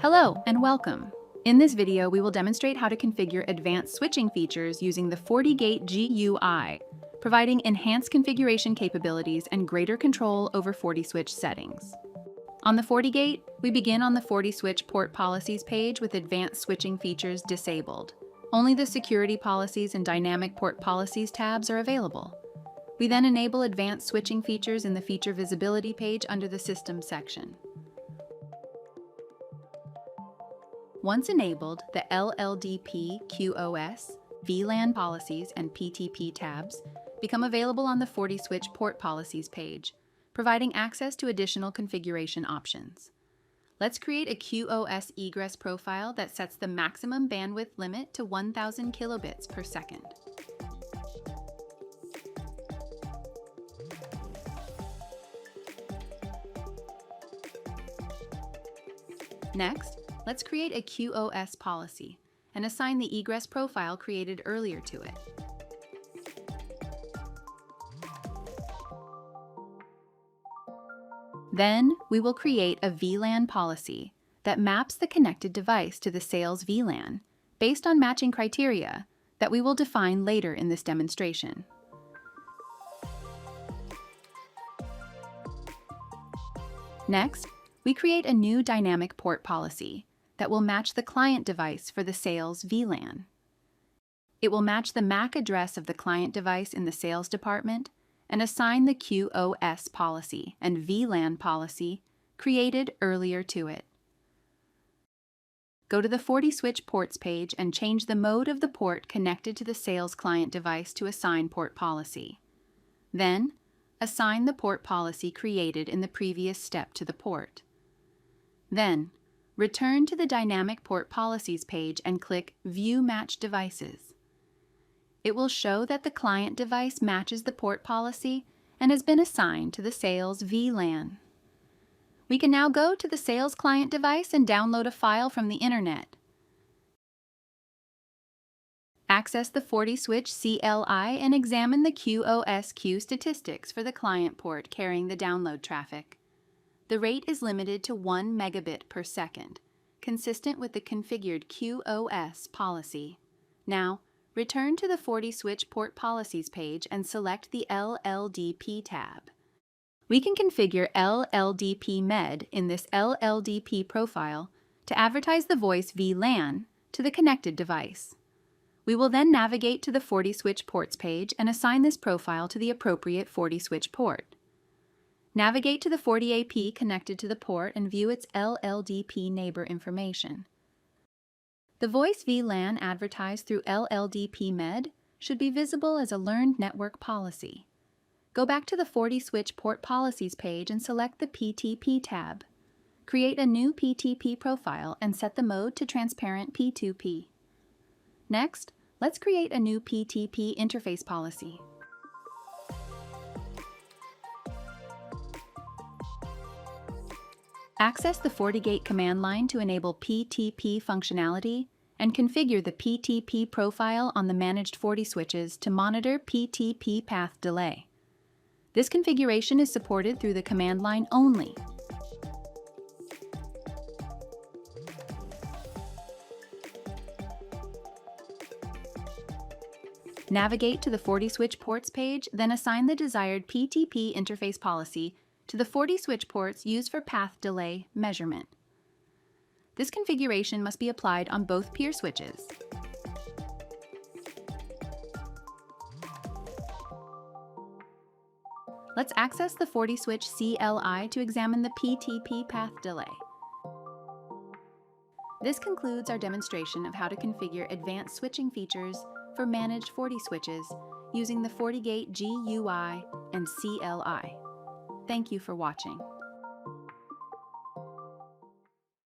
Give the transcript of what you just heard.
Hello and welcome. In this video, we will demonstrate how to configure advanced switching features using the FortiGate GUI, providing enhanced configuration capabilities and greater control over FortiSwitch settings. On the FortiGate, we begin on the FortiSwitch Port Policies page with advanced switching features disabled. Only the Security Policies and Dynamic Port Policies tabs are available. We then enable advanced switching features in the Feature Visibility page under the System section. Once enabled, the LLDP, QoS, VLAN Policies, and PTP tabs become available on the FortiSwitch Port Policies page, providing access to additional configuration options. Let's create a QoS egress profile that sets the maximum bandwidth limit to 1000 kilobits per second. Next, let's create a QoS policy and assign the egress profile created earlier to it. Then, we will create a VLAN policy that maps the connected device to the sales VLAN based on matching criteria that we will define later in this demonstration. Next, we create a new dynamic port policy that will match the client device for the sales VLAN. It will match the MAC address of the client device in the sales department and assign the QoS policy and VLAN policy created earlier to it. Go to the FortiSwitch ports page and change the mode of the port connected to the sales client device to assign port policy. Then, assign the port policy created in the previous step to the port. Then, return to the Dynamic Port Policies page and click View Match Devices. It will show that the client device matches the port policy and has been assigned to the sales VLAN. We can now go to the sales client device and download a file from the internet. Access the FortiSwitch CLI and examine the QoS queue statistics for the client port carrying the download traffic. The rate is limited to 1 megabit per second, consistent with the configured QoS policy. Now, return to the FortiSwitch Port Policies page and select the LLDP tab. We can configure LLDP-MED in this LLDP profile to advertise the voice VLAN to the connected device. We will then navigate to the FortiSwitch ports page and assign this profile to the appropriate FortiSwitch port. Navigate to the FortiAP connected to the port and view its LLDP neighbor information. The voice VLAN advertised through LLDP-MED should be visible as a learned network policy. Go back to the FortiSwitch Port Policies page and select the PTP tab. Create a new PTP profile and set the mode to transparent P2P. Next, let's create a new PTP interface policy. Access the FortiGate command line to enable PTP functionality and configure the PTP profile on the managed FortiSwitches to monitor PTP path delay. This configuration is supported through the command line only. Navigate to the FortiSwitch ports page, then assign the desired PTP interface policy to the FortiSwitch ports used for path delay measurement. This configuration must be applied on both peer switches. Let's access the FortiSwitch CLI to examine the PTP path delay. This concludes our demonstration of how to configure advanced switching features for managed FortiSwitches using the FortiGate GUI and CLI. Thank you for watching.